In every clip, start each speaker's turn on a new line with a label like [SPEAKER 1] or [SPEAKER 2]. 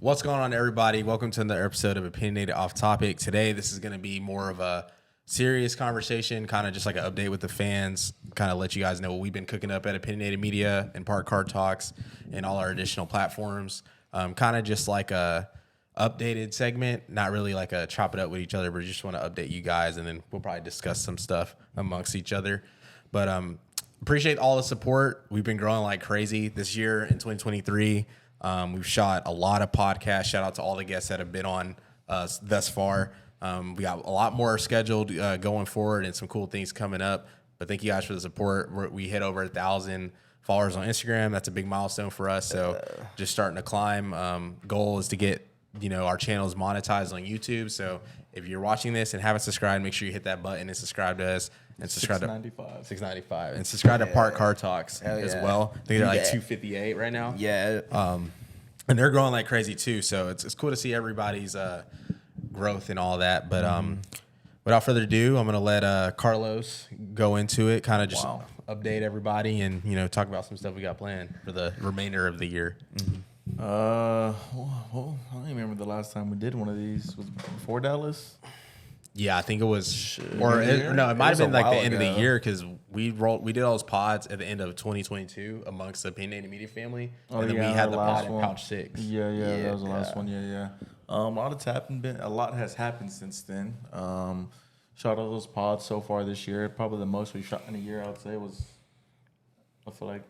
[SPEAKER 1] What's going on, everybody? Welcome to another episode of Opinionated Off-topic. Today, this is going to be more of a serious conversation, kind of just like an update with the fans, kind of let you guys know what we've been cooking up at Opinionated Media and Park Card Talks and all our additional platforms. Kind of just like a updated segment, not really like a chop it up with each other, but just want to update you guys, and then we'll probably discuss some stuff amongst each other. But appreciate all the support. We've been growing like crazy this year in 2023. We've shot a lot of podcasts. Shout out to all the guests that have been on thus far. We got a lot more scheduled going forward and some cool things coming up. But thank you guys for the support. We hit over 1,000 followers on Instagram. That's a big milestone for us. So just starting to climb. Goal is to get our channels monetized on YouTube. So if you're watching this and haven't subscribed, make sure you hit that button and subscribe to us. And subscribe $6.95 and subscribe to Park Card Talks as well. I think they're like $2.58 right now.
[SPEAKER 2] Yeah.
[SPEAKER 1] And they're growing like crazy too. So it's cool to see everybody's growth and all that. But without further ado, I'm gonna let Carlos go into it, kind of just update everybody and talk about some stuff we got planned for the remainder of the year.
[SPEAKER 3] Well, I don't even remember the last time we did one of these. Was it before Dallas?
[SPEAKER 1] Yeah, I think it was, it might have been like the end of the year because we did all those pods at the end of 2022 amongst the Opinionated Media family, and then we had the pod in Pouch 6.
[SPEAKER 3] Yeah, that was the last one. Yeah. A lot has happened since then. Shot all those pods so far this year. Probably the most we shot in a year, I would say, was, I feel like,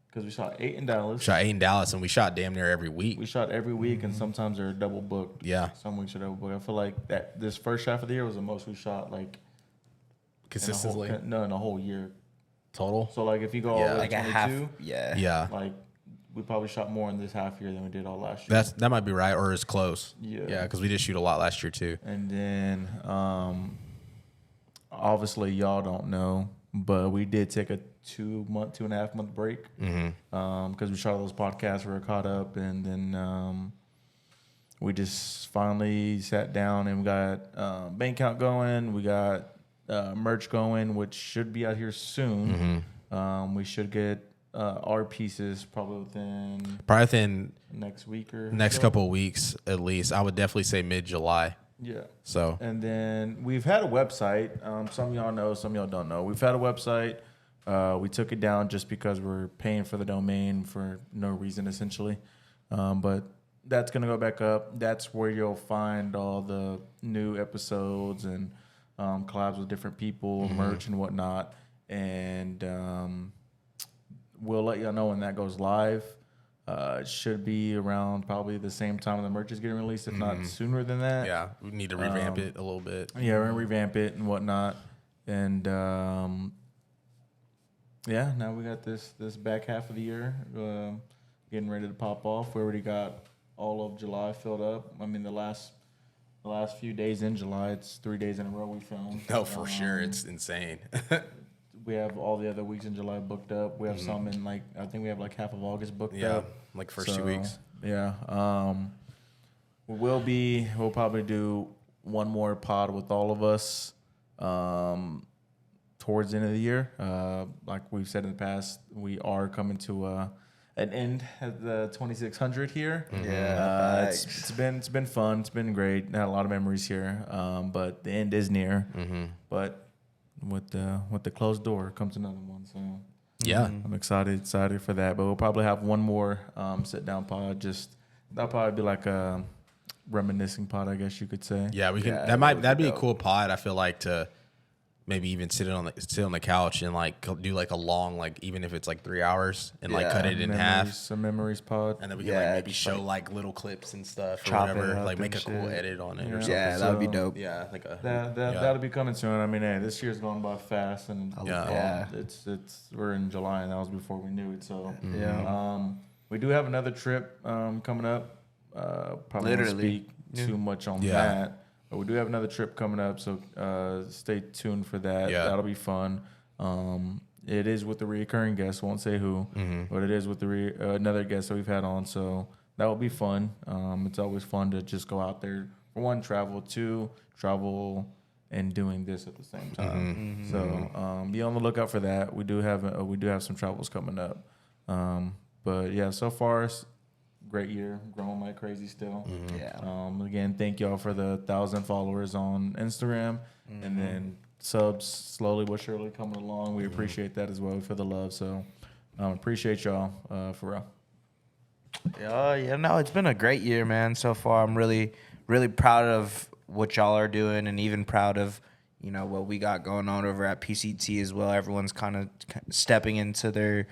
[SPEAKER 3] because we shot 8 in Dallas.
[SPEAKER 1] And we shot damn near every week.
[SPEAKER 3] We shot every week, and sometimes they're double booked.
[SPEAKER 1] Yeah.
[SPEAKER 3] Some weeks are double booked. I feel like that this first half of the year was the most we shot, like,
[SPEAKER 1] consistently.
[SPEAKER 3] In a whole year.
[SPEAKER 1] Total?
[SPEAKER 3] So, like, if you go all the way
[SPEAKER 2] like
[SPEAKER 3] to 22,
[SPEAKER 2] a half. Yeah.
[SPEAKER 3] like, we probably shot more in this half year than we did all last year.
[SPEAKER 1] That might be right, or it's close.
[SPEAKER 3] Yeah,
[SPEAKER 1] because we did shoot a lot last year too.
[SPEAKER 3] And then, obviously, y'all don't know, but we did take a 2.5 month break because we shot all those podcasts. We were caught up, and then we just finally sat down and we got bank account going. We got merch going, which should be out here soon. We should get our pieces probably within next week or
[SPEAKER 1] next
[SPEAKER 3] so.
[SPEAKER 1] couple of weeks at least. I would definitely say mid-July.
[SPEAKER 3] Yeah.
[SPEAKER 1] So,
[SPEAKER 3] and then we've had a website. Some of y'all know, some of y'all don't know. We've had a website. We took it down just because we're paying for the domain for no reason, essentially. But that's going to go back up. That's where you'll find all the new episodes and collabs with different people, merch and whatnot. And we'll let y'all know when that goes live. It should be around probably the same time the merch is getting released, if not sooner than that.
[SPEAKER 1] Yeah, we need to revamp it a little bit.
[SPEAKER 3] Yeah, we're going to revamp it and whatnot. And now we got this back half of the year getting ready to pop off. We already got all of July filled up. I mean, the last few days in July, it's 3 days in a row we filmed.
[SPEAKER 1] Oh, for sure. It's insane.
[SPEAKER 3] We have all the other weeks in July booked up. We have some in, like, I think we have like half of August booked up.
[SPEAKER 1] Like first 2 weeks.
[SPEAKER 3] Yeah. We'll probably do one more pod with all of us towards the end of the year. Like we've said in the past, we are coming to an end at the 2600 here.
[SPEAKER 2] Yeah.
[SPEAKER 3] It's been fun. It's been great. Had a lot of memories here. But the end is near. But with the closed door comes another one. So
[SPEAKER 1] yeah,
[SPEAKER 3] I'm excited for that. But we'll probably have one more sit down pod. That'll probably be like a reminiscing pod, I guess you could say.
[SPEAKER 1] Yeah, we can.
[SPEAKER 2] Yeah,
[SPEAKER 1] That'd be a cool pod. I feel like to maybe even sit on the couch and like do like a long, like even if it's like 3 hours and like cut it in half.
[SPEAKER 3] Some memories pod.
[SPEAKER 1] And then we can like maybe show like little clips and stuff or whatever. Like make a cool edit on it or something.
[SPEAKER 2] Yeah, that would be dope.
[SPEAKER 1] Yeah, like
[SPEAKER 3] that'll be coming soon. I mean, hey, this year's going by fast, and it's we're in July, and that was before we knew it. So we do have another trip coming up. Probably won't speak too much on that. But we do have another trip coming up, so stay tuned for that.
[SPEAKER 1] Yeah.
[SPEAKER 3] That'll be fun. It is with the recurring guest. Won't say who, but it is with the another guest that we've had on. So that will be fun. It's always fun to just go out there. For one, travel and doing this at the same time. So be on the lookout for that. We do have some travels coming up. But yeah, so far Great year, growing like crazy still.
[SPEAKER 2] Yeah.
[SPEAKER 3] Again, thank y'all for the 1,000 followers on Instagram, and then subs slowly but surely coming along. We appreciate that as well for the love. So appreciate y'all for real.
[SPEAKER 2] Yeah, no, it's been a great year, man. So far, I'm really, really proud of what y'all are doing, and even proud of, what we got going on over at PCT as well. Everyone's kind of stepping into their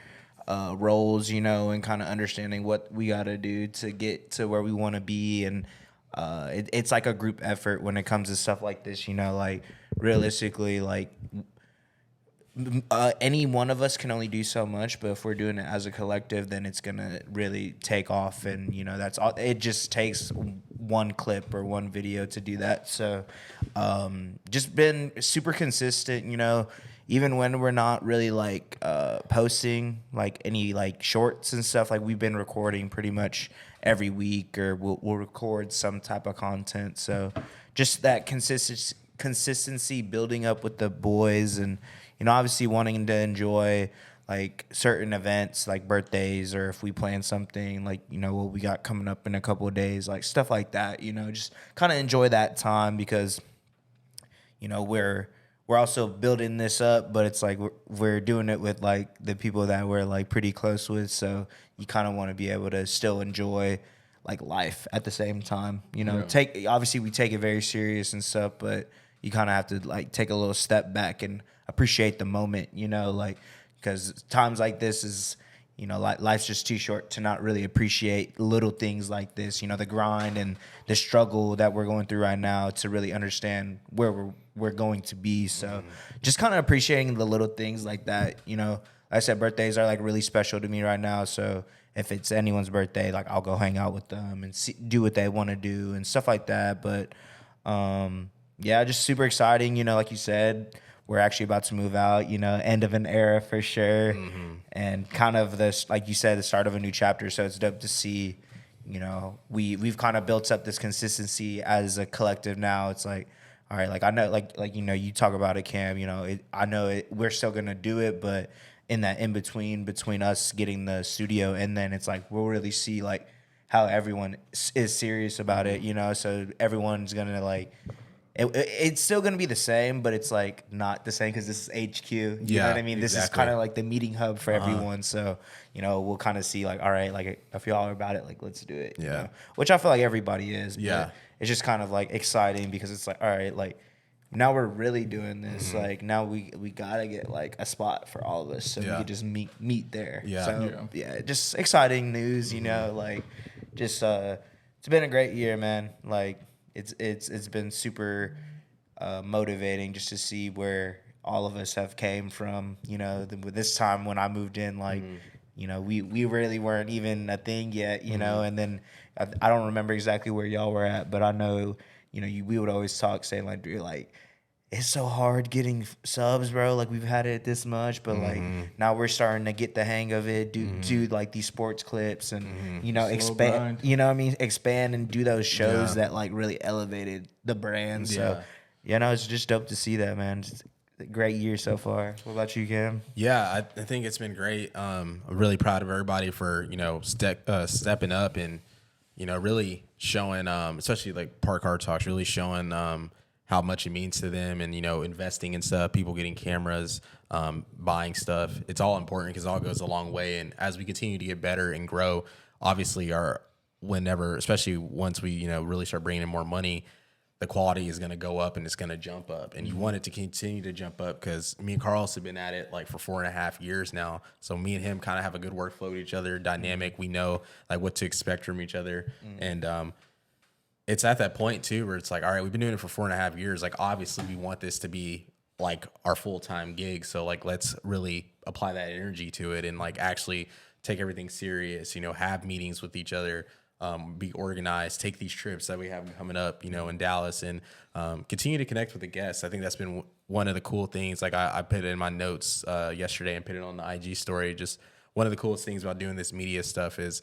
[SPEAKER 2] roles, and kind of understanding what we got to do to get to where we want to be. And it's like a group effort when it comes to stuff like this, like realistically, like any one of us can only do so much, but if we're doing it as a collective, then it's gonna really take off. And that's all. It just takes one clip or one video to do that. So just been super consistent, even when we're not really like posting like any like shorts and stuff. Like we've been recording pretty much every week, or we'll record some type of content. So just that consistency building up with the boys, and obviously wanting to enjoy like certain events like birthdays, or if we plan something like, what we got coming up in a couple of days, like stuff like that, just kind of enjoy that time, because, we're also building this up, but it's like we're doing it with like the people that we're like pretty close with. So you kind of want to be able to still enjoy like life at the same time, obviously we take it very serious and stuff, but you kind of have to like take a little step back and appreciate the moment, like, because times like this is, like life's just too short to not really appreciate little things like this, the grind and the struggle that we're going through right now, to really understand where we're going to be. So just kind of appreciating the little things like that, like I said, birthdays are like really special to me right now. So if it's anyone's birthday, like I'll go hang out with them and do what they want to do and stuff like that. But yeah, just super exciting. Like you said, we're actually about to move out, end of an era for sure. And kind of this, like you said, the start of a new chapter. So it's dope to see, we've kind of built up this consistency as a collective now. It's like, all right, like I know, like you talk about it, Cam, I know we're still going to do it, but in that in between us getting the studio, and then it's like, we'll really see like how everyone is serious about it, so everyone's going to like, it's still going to be the same, but it's like not the same because this is HQ. You know what I mean? This is kind of like the meeting hub for everyone. So, we'll kind of see like, all right, like if y'all are about it, like let's do it.
[SPEAKER 1] Yeah.
[SPEAKER 2] Which I feel like everybody is.
[SPEAKER 1] Yeah.
[SPEAKER 2] But it's just kind of like exciting because it's like, all right, like now we're really doing this. Like now we got to get like a spot for all of us so we can just meet there.
[SPEAKER 1] Yeah.
[SPEAKER 2] So, just exciting news, like just it's been a great year, man. Like, it's been super motivating just to see where all of us have came from. This time when I moved in, like, we really weren't even a thing yet. And then I don't remember exactly where y'all were at, but I know we would always talk saying like, dude, like it's so hard getting subs, bro. Like we've had it this much, but like now we're starting to get the hang of it. Do like these sports clips and expand.
[SPEAKER 3] Grind.
[SPEAKER 2] Expand and do those shows that like really elevated the brand. So it's just dope to see that, man. It's a great year so far. What about you, Cam?
[SPEAKER 1] Yeah, I think it's been great. I'm really proud of everybody for stepping up and really showing, especially like Park Hard Talks, really showing how much it means to them, and investing in stuff, people getting cameras, buying stuff. It's all important because it all goes a long way. And as we continue to get better and grow, obviously especially once we really start bringing in more money, the quality is going to go up and it's going to jump up. And you want it to continue to jump up because me and Carlos have been at it like for 4.5 years now. So me and him kind of have a good workflow with each other, dynamic. We know like what to expect from each other. And it's at that point too where it's like, all right, we've been doing it for 4.5 years. Like obviously we want this to be like our full-time gig. So like, let's really apply that energy to it and like actually take everything serious, have meetings with each other, be organized, take these trips that we have coming up, in Dallas, and continue to connect with the guests. I think that's been one of the cool things. Like I put it in my notes yesterday and put it on the IG story. Just one of the coolest things about doing this media stuff is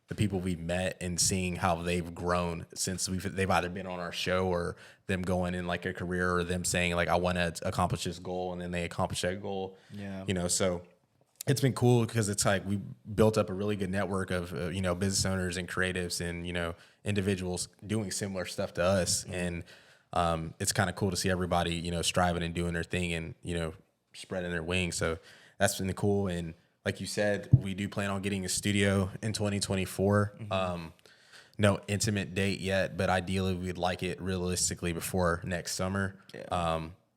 [SPEAKER 1] the people we've met and seeing how they've grown since they've either been on our show or them going in like a career, or them saying like, I want to accomplish this goal, and then they accomplish that goal. So it's been cool because it's like we built up a really good network of business owners and creatives and individuals doing similar stuff to us, and it's kind of cool to see everybody striving and doing their thing and spreading their wings. So that's been cool. And like you said, we do plan on getting a studio in 2024. No intimate date yet, but ideally we'd like it realistically before next summer.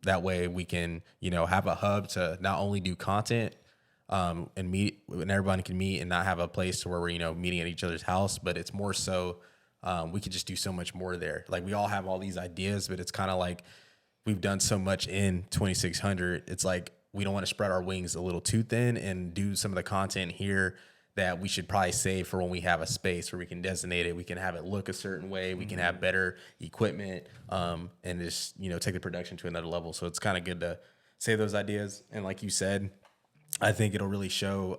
[SPEAKER 1] That way we can have a hub to not only do content and meet, and everybody can meet and not have a place to where we're meeting at each other's house, but it's more so we could just do so much more there. Like we all have all these ideas, but it's kind of like we've done so much in 2600. It's like we don't want to spread our wings a little too thin and do some of the content here that we should probably save for when we have a space where we can designate it. We can have it look a certain way. We can have better equipment and just take the production to another level. So it's kind of good to save those ideas. And like you said, I think it'll really show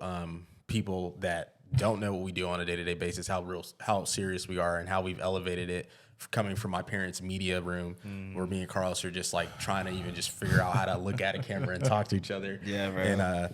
[SPEAKER 1] people that don't know what we do on a day-to-day basis how serious we are and how we've elevated it coming from my parents' media room where me and Carlos are just like trying to even just figure out how to look at a camera and talk to each other.
[SPEAKER 2] Yeah, right.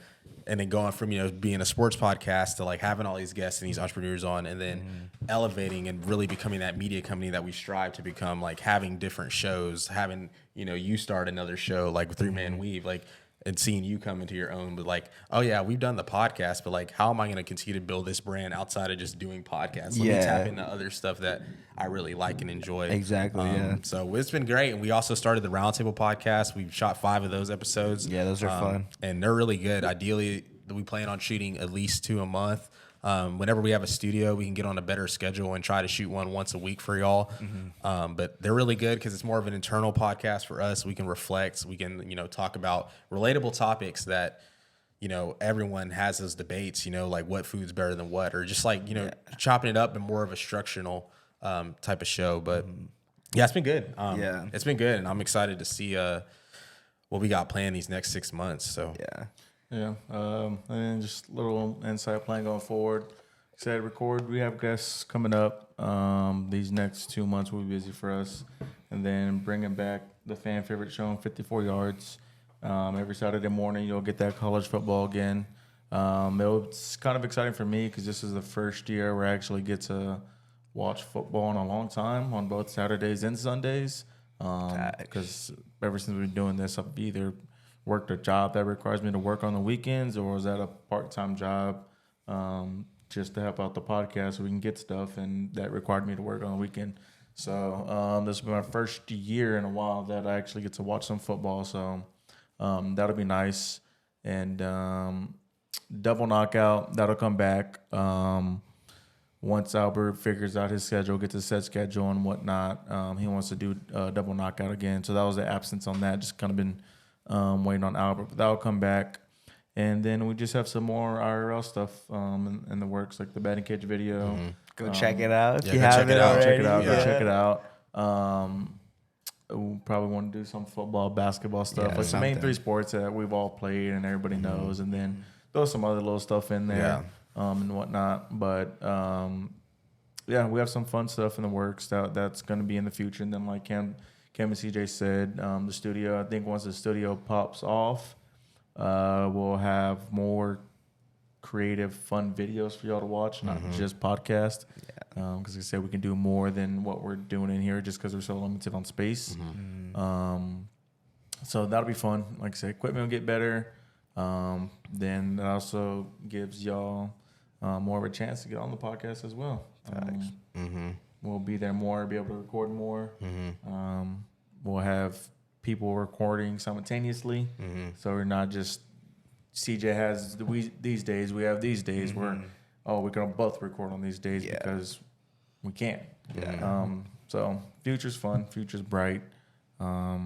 [SPEAKER 1] And then going from being a sports podcast to like having all these guests and these entrepreneurs on, and then elevating and really becoming that media company that we strive to become, like having different shows, having you start another show like with 3-Man Weave, like, and seeing you come into your own, but like, oh yeah, we've done the podcast, but like, how am I going to continue to build this brand outside of just doing podcasts? Let me tap into other stuff that I really like and enjoy.
[SPEAKER 2] Exactly.
[SPEAKER 1] So it's been great. And we also started the Roundtable podcast. We've shot 5 of those episodes.
[SPEAKER 2] Yeah, those are fun. And
[SPEAKER 1] they're really good. Ideally, we plan on shooting at least 2 a month. Whenever we have a studio, we can get on a better schedule and try to shoot one once a week for y'all. But they're really good because it's more of an internal podcast for us. We can reflect. We can, talk about relatable topics that, everyone has those debates, like what food's better than what, or just like, chopping it up in more of a structural type of show. But yeah, it's been good. It's been good. And I'm excited to see what we got planned these next 6 months. So
[SPEAKER 3] Yeah, and then just a little insight plan going forward. Said record. We have guests coming up. These next 2 months will be busy for us, and then bringing back the fan favorite show on 54 Yards. Every Saturday morning, you'll get that college football again. It's kind of exciting for me because this is the first year where I actually get to watch football in a long time on both Saturdays and Sundays. Because ever since we've been doing this, I've either worked a job that requires me to work on the weekends, or was that a part-time job just to help out the podcast so we can get stuff, and that required me to work on the weekend. So this will be my first year in a while that I actually get to watch some football, so that'll be nice. And Double Knockout, that'll come back once Albert figures out his schedule, gets his set schedule and whatnot. He wants to do Double Knockout again, so that was the absence on that. Just kind of been waiting on Albert, but that'll come back. And then we just have some more IRL stuff in the works, like the batting cage video.
[SPEAKER 2] Go check it out if you
[SPEAKER 1] go check
[SPEAKER 2] haven't
[SPEAKER 1] it out.
[SPEAKER 2] already.
[SPEAKER 3] Check it out. Go check it out. We'll probably want to do some football, basketball stuff, like the main 3 sports that we've all played and everybody knows, and then throw some other little stuff in there and whatnot. But yeah, we have some fun stuff in the works that's going to be in the future. And then, like Cam and CJ said, the studio, I think once the studio pops off, we'll have more creative, fun videos for y'all to watch, not just podcast. Because like I said, we can do more than what we're doing in here just because we're so limited on space. So that'll be fun. Like I said, equipment will get better. Then that also gives y'all more of a chance to get on the podcast as well. We'll be there more, be able to record more. We'll have people recording simultaneously. So we're not just, CJ has these days, we have these days where, we can both record on these days because we can't. So future's fun, future's bright. I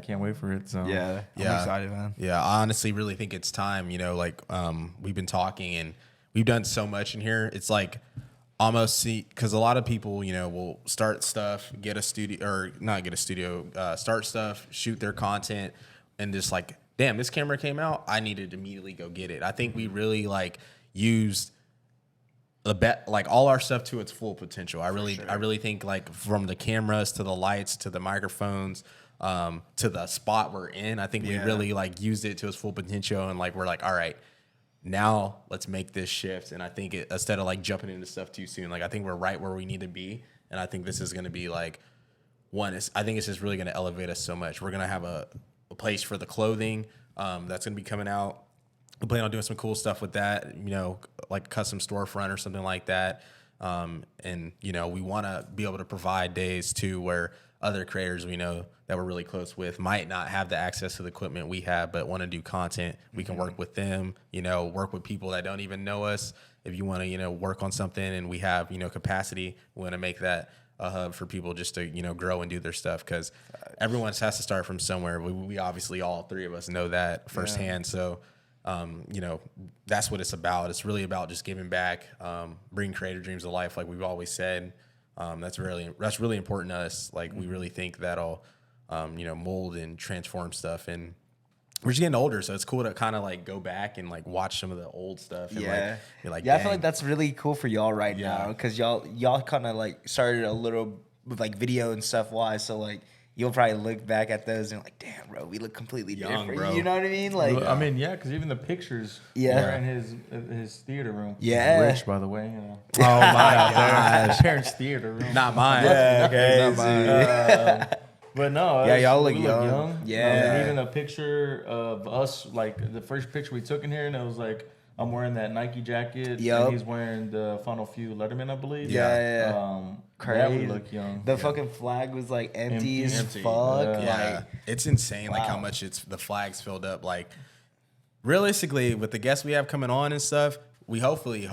[SPEAKER 3] can't wait for it. So
[SPEAKER 2] I'm excited, man.
[SPEAKER 1] Yeah, I honestly really think it's time. We've been talking and we've done so much in here. It's like almost because a lot of people, will start stuff, get a studio or not get a studio, start stuff, shoot their content, and just like, damn, this camera came out, I needed to immediately go get it. I think we really used all our stuff to its full potential. I really think from the cameras to the lights to the microphones, to the spot we're in. I think we really like used it to its full potential, and like we're like, all right, now let's make this shift. And I think instead of like jumping into stuff too soon, like I think we're right where we need to be. And I think this is going to be like I think it's just really going to elevate us so much. We're going to have a place for the clothing that's going to be coming out. We plan on doing some cool stuff with that, like custom storefront or something like that. And we want to be able to provide days too where other creators we know that we're really close with might not have the access to the equipment we have, but want to do content. We can work with them, work with people that don't even know us. If you want to, work on something and we have, capacity, we want to make that a hub for people just to, grow and do their stuff, because everyone has to start from somewhere. We obviously, all three of us know that firsthand. So, that's what it's about. It's really about just giving back, bringing creator dreams to life, like we've always said. That's really important to us. Like we really think that'll, mold and transform stuff. And we're just getting older, so it's cool to kind of like go back and like watch some of the old stuff. And
[SPEAKER 2] Yeah,
[SPEAKER 1] like,
[SPEAKER 2] I feel like that's really cool for y'all right now, because y'all kind of like started a little with like video and stuff wise. So like you'll probably look back at those and like, damn, bro, we look completely
[SPEAKER 1] young,
[SPEAKER 2] different.
[SPEAKER 1] bro.
[SPEAKER 2] You know what I mean? Like,
[SPEAKER 3] I mean, yeah, because even the pictures were in his theater room.
[SPEAKER 2] Yeah.
[SPEAKER 3] Rich, by the way.
[SPEAKER 1] Oh my gosh,
[SPEAKER 3] Parents' theater room.
[SPEAKER 1] not mine.
[SPEAKER 2] yeah,
[SPEAKER 1] Not mine.
[SPEAKER 3] But no,
[SPEAKER 2] y'all look
[SPEAKER 3] we
[SPEAKER 2] young. Yeah.
[SPEAKER 3] And even a picture of us, like the first picture we took in here, and it was like I'm wearing that Nike jacket, and he's wearing the Final Few Letterman, I believe.
[SPEAKER 2] Yeah.
[SPEAKER 3] Crazy. That would look young.
[SPEAKER 2] The fucking flag was like empty as
[SPEAKER 3] Empty.
[SPEAKER 2] fuck.
[SPEAKER 1] Yeah,
[SPEAKER 2] Like,
[SPEAKER 1] it's insane, like how much the flags filled up. Like realistically, with the guests we have coming on and stuff, we hopefully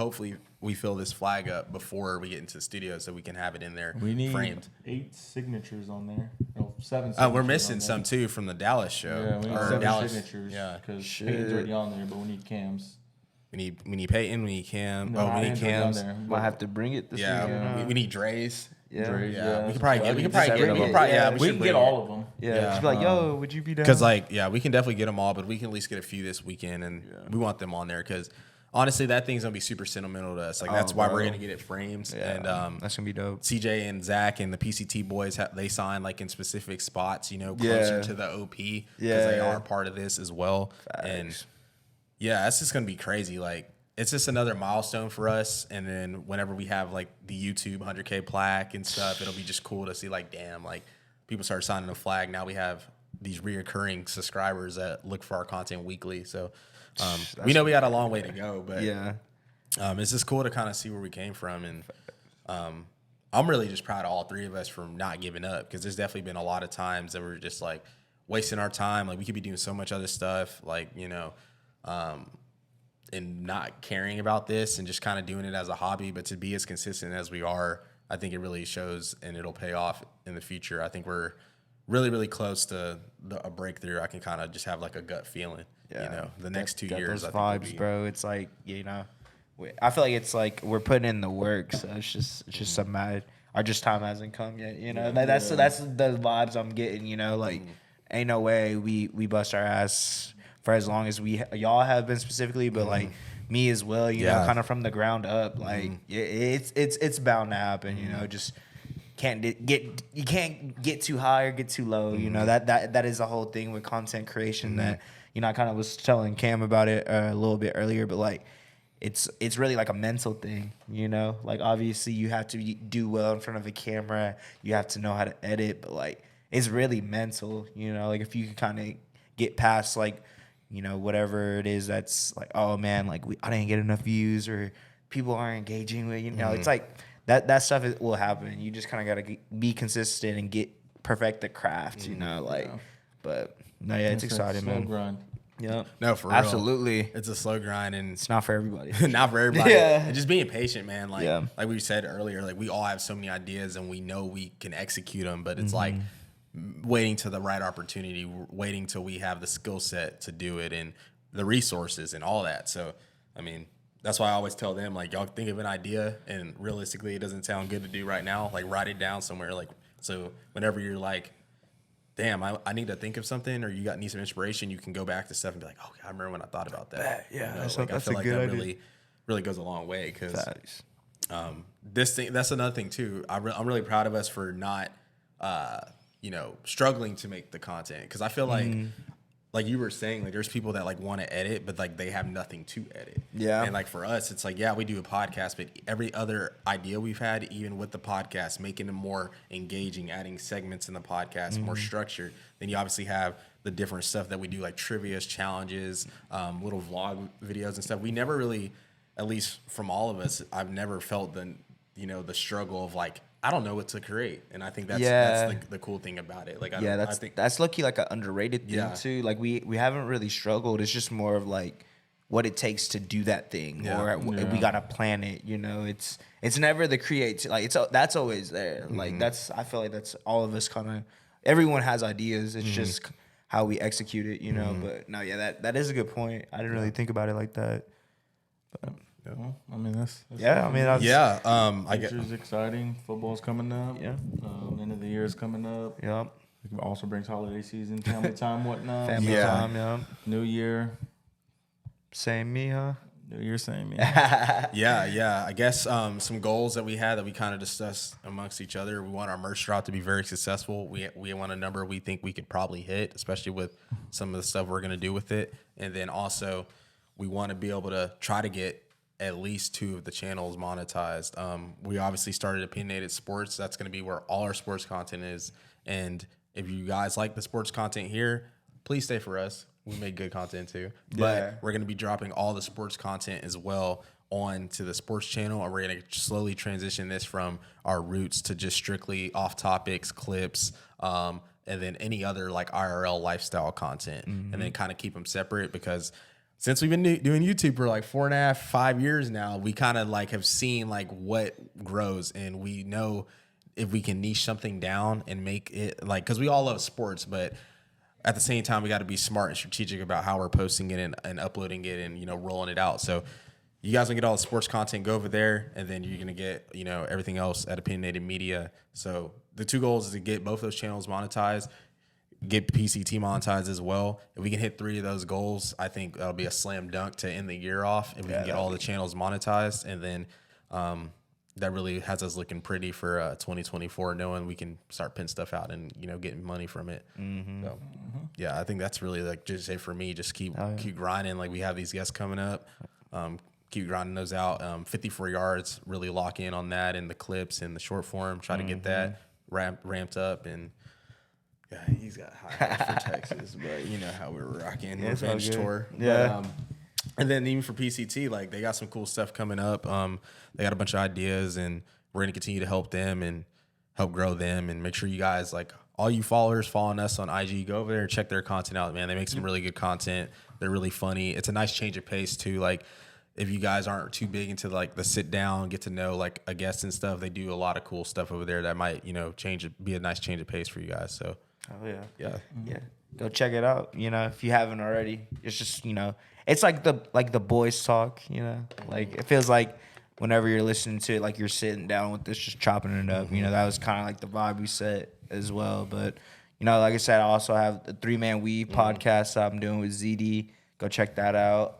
[SPEAKER 1] we fill this flag up before we get into the studio so we can have it in there.
[SPEAKER 3] We need
[SPEAKER 1] framed.
[SPEAKER 3] 8 signatures on there. No, 7 signatures.
[SPEAKER 1] Oh, we're missing some too from the Dallas show.
[SPEAKER 3] Yeah, we need
[SPEAKER 1] Or
[SPEAKER 3] 7
[SPEAKER 1] Dallas,
[SPEAKER 3] signatures.
[SPEAKER 1] Yeah,
[SPEAKER 3] Because Peyton's already on there, but we need Cams.
[SPEAKER 1] we need Peyton, we need Cam.
[SPEAKER 3] No,
[SPEAKER 1] we need
[SPEAKER 3] Peyton's already on
[SPEAKER 1] Cams.
[SPEAKER 3] there.
[SPEAKER 2] might have to bring it this
[SPEAKER 1] Yeah,
[SPEAKER 2] weekend.
[SPEAKER 1] we need Dre's.
[SPEAKER 2] Yeah.
[SPEAKER 3] Dre,
[SPEAKER 1] Yeah, we
[SPEAKER 3] that's
[SPEAKER 1] could probably
[SPEAKER 3] what
[SPEAKER 1] get.
[SPEAKER 3] I
[SPEAKER 1] We could
[SPEAKER 3] mean.
[SPEAKER 1] probably
[SPEAKER 2] Just
[SPEAKER 1] get.
[SPEAKER 2] every-
[SPEAKER 1] We could probably,
[SPEAKER 2] yeah,
[SPEAKER 1] we
[SPEAKER 3] We
[SPEAKER 1] should
[SPEAKER 3] can
[SPEAKER 1] bring
[SPEAKER 3] get all of them.
[SPEAKER 2] Yeah.
[SPEAKER 1] Yeah.
[SPEAKER 2] Just be like, yo, would you be down?
[SPEAKER 1] Because we can definitely get them all, but we can at least get a few this weekend, and we want them on there because honestly, that thing's gonna be super sentimental to us. Like that's why we're gonna get it framed.
[SPEAKER 2] Yeah.
[SPEAKER 1] And
[SPEAKER 2] That's gonna be dope.
[SPEAKER 1] CJ and Zach and the PCT boys, they sign like in specific spots, closer to the OP because they are part of this as well.
[SPEAKER 2] Facts.
[SPEAKER 1] And yeah, that's just gonna be crazy. Like it's just another milestone for us. And then whenever we have like the YouTube 100K plaque and stuff, it'll be just cool to see like, damn, like people start signing a flag. Now we have these reoccurring subscribers that look for our content weekly. So we know we got a long way to go, but it's just cool to kind of see where we came from. And I'm really just proud of all three of us for not giving up, because there's definitely been a lot of times that we're just like wasting our time. Like we could be doing so much other stuff, like, and not caring about this and just kind of doing it as a hobby. But to be as consistent as we are, I think it really shows and it'll pay off in the future. I think we're really, really close to a breakthrough. I can kind of just have like a gut feeling. The next 2 years.
[SPEAKER 2] Those
[SPEAKER 1] I think
[SPEAKER 2] vibes, bro. It's like, I feel like it's like we're putting in the work, so it's just some mad. Our just time hasn't come yet, That's the vibes I'm getting, Like, ain't no way we bust our ass for as long as y'all have been specifically, but like me as well, know, kind of from the ground up. Like it's bound to happen, Just you can't get too high or get too low. That is the whole thing with content creation that I kind of was telling Cam about it a little bit earlier, but like it's really like a mental thing, Like obviously you have to do well in front of a camera, you have to know how to edit, but like it's really mental, Like if you can kind of get past like whatever it is that's like, oh man, like I didn't get enough views or people aren't engaging with, it's like that stuff will happen. You just kind of got to be consistent and perfect the craft, But no, it's exciting, man.
[SPEAKER 3] Grind.
[SPEAKER 2] Yeah,
[SPEAKER 1] no, for real.
[SPEAKER 2] Absolutely.
[SPEAKER 1] It's a slow grind, and
[SPEAKER 2] It's not for everybody.
[SPEAKER 1] not for everybody.
[SPEAKER 2] Yeah.
[SPEAKER 1] And just being patient, man. Like
[SPEAKER 2] Yeah.
[SPEAKER 1] like we said earlier, like we all have so many ideas and we know we can execute them, but it's like waiting to the right opportunity, waiting till we have the skill set to do it and the resources and all that. So, I mean, that's why I always tell them, like, y'all think of an idea and realistically it doesn't sound good to do right now, like write it down somewhere. Like, so whenever you're like, damn, I need to think of something, or need some inspiration, you can go back to stuff and be like, oh, I remember when I thought about that.
[SPEAKER 2] That's
[SPEAKER 1] I feel like that really goes a long way, because that's another thing too. I'm really proud of us for not struggling to make the content. Because I feel like you were saying, like there's people that like want to edit, but like they have nothing to edit.
[SPEAKER 2] Yeah.
[SPEAKER 1] And like for us, it's like, yeah, we do a podcast, but every other idea we've had, even with the podcast, making them more engaging, adding segments in the podcast, more structured. Then you obviously have the different stuff that we do, like trivias, challenges, little vlog videos and stuff. We never really, at least from all of us, I've never felt the struggle of like, I don't know what to create, and I think that's the cool thing about it. Like, I think
[SPEAKER 2] that's lucky, like an underrated thing too. Like we haven't really struggled. It's just more of like what it takes to do that thing, or we gotta plan it. It's never the creative. Like that's always there. Like I feel like that's all of us kind of. Everyone has ideas. It's just how we execute it. But no, that is a good point. I didn't really think about it like that. But,
[SPEAKER 3] well, I mean that's
[SPEAKER 1] I get
[SPEAKER 3] Future's exciting. Football's coming up.
[SPEAKER 2] Yeah.
[SPEAKER 3] End of the year is coming up.
[SPEAKER 2] Yep.
[SPEAKER 3] It also brings holiday season, family time, whatnot.
[SPEAKER 2] Family time. Yeah.
[SPEAKER 3] New Year.
[SPEAKER 2] Same me, huh?
[SPEAKER 3] New Year, same me.
[SPEAKER 1] Yeah. I guess some goals that we had that we kind of discussed amongst each other. We want our merch drop to be very successful. We want a number we think we could probably hit, especially with some of the stuff we're gonna do with it. And then also we want to be able to try to get at least 2 of the channels monetized. We obviously started Opinionated Sports. That's going to be where all our sports content is. And if you guys like the sports content here, please stay for us. We make good content too. But we're going to be dropping all the sports content as well onto the sports channel. And we're going to slowly transition this from our roots to just strictly off topics, clips, and then any other like IRL lifestyle content. And then kind of keep them separate, because since we've been doing YouTube for like 4.5, 5 years now, we kind of like have seen like what grows, and we know if we can niche something down and make it like, because we all love sports, but at the same time, we got to be smart and strategic about how we're posting it and uploading it and, rolling it out. So you guys can get all the sports content, go over there, and then you're going to get, everything else at Opinionated Media. So the 2 goals is to get both those channels monetized, get PCT monetized as well. If we can hit 3 of those goals, I think that'll be a slam dunk to end the year off. If we can get all the channels monetized, and then that really has us looking pretty for 2024, knowing we can start pinning stuff out and getting money from it. So yeah, I think that's really like, just say for me, just keep grinding. Like we have these guests coming up, keep grinding those out. 54 yards, really lock in on that, and the clips and the short form. Try to get that ramped up. And yeah, he's got high for Texas, but you know how we're rocking Revenge Tour.
[SPEAKER 2] Yeah.
[SPEAKER 1] But, and then even for PCT, like they got some cool stuff coming up. They got a bunch of ideas, and we're gonna continue to help them and help grow them, and make sure you guys, like all you followers following us on IG, go over there and check their content out, man. They make some really good content. They're really funny. It's a nice change of pace too. Like if you guys aren't too big into like the sit down, get to know like a guest and stuff, they do a lot of cool stuff over there that might, be a nice change of pace for you guys. So yeah.
[SPEAKER 2] Go check it out. If you haven't already, it's just it's like the boys talk. Like it feels like whenever you're listening to it, like you're sitting down with this, just chopping it up. That was kind of like the vibe we set as well. But like I said, I also have the 3-Man Weave podcast that I'm doing with ZD. Go check that out.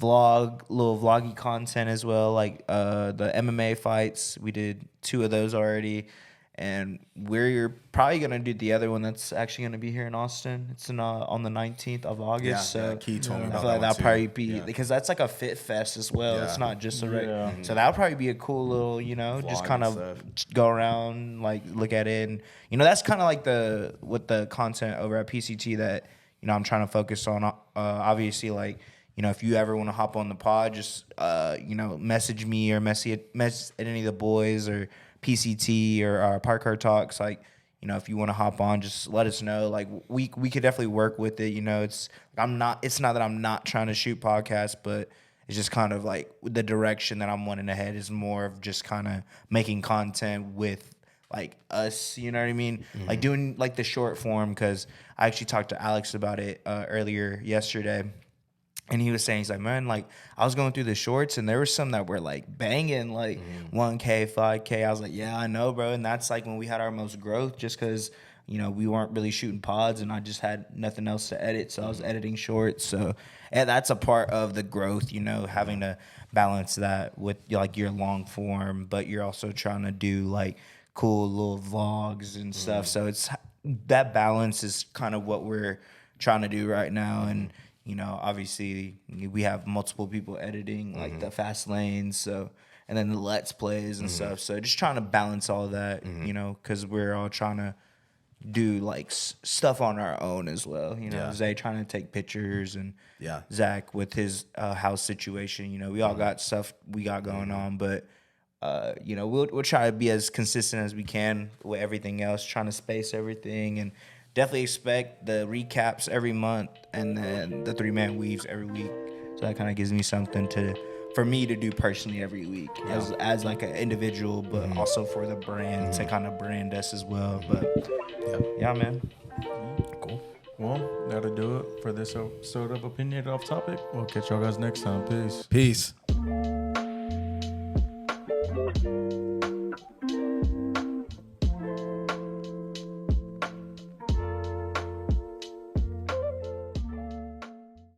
[SPEAKER 2] Little vloggy content as well, like the MMA fights. We did 2 of those already, and we're probably gonna do the other one that's actually gonna be here in Austin. It's on the 19th of August.
[SPEAKER 1] Key told me
[SPEAKER 2] I
[SPEAKER 1] about
[SPEAKER 2] feel like
[SPEAKER 1] that
[SPEAKER 2] that'll probably be because that's like a fit fest as well.
[SPEAKER 1] Yeah.
[SPEAKER 2] It's not just a so that'll probably be a cool little just kind of go around, like look at it, and that's kind of like the content over at PCT that I'm trying to focus on. Obviously, like. If you ever want to hop on the pod, just, message me or message any of the boys or PCT or Park Car Talks. Like, if you want to hop on, just let us know. Like, we could definitely work with it. It's not that I'm not trying to shoot podcasts, but it's just kind of like the direction that I'm wanting to head is more of just kind of making content with like us, you know what I mean? Like doing like the short form, because I actually talked to Alex about it earlier yesterday. And he was saying, he's like, man, like, I was going through the shorts, and there were some that were, like, banging, like, 1K, 5K. I was like, yeah, I know, bro. And that's, like, when we had our most growth, just because, we weren't really shooting pods, and I just had nothing else to edit, so I was editing shorts. So, and that's a part of the growth, having to balance that with, like, your long form, but you're also trying to do, like, cool little vlogs and stuff. So it's that balance is kind of what we're trying to do right now. And you know, obviously we have multiple people editing like the fast lanes, so and then the let's plays and stuff. So just trying to balance all that, you know, because we're all trying to do like stuff on our own as well. You know, Zay trying to take pictures and Zach with his house situation. You know, we all got stuff we got going on, but you know, we'll try to be as consistent as we can with everything else, trying to space everything, and definitely expect the recaps every month and then the 3-man weaves every week. So that kind of gives me something for me to do personally every week as like an individual, but also for the brand to kind of brand us as well. But yeah, man.
[SPEAKER 3] Cool. Well, that'll do it for this episode of Opinionated Off Topic. We'll catch y'all guys next time. Peace.
[SPEAKER 1] Peace.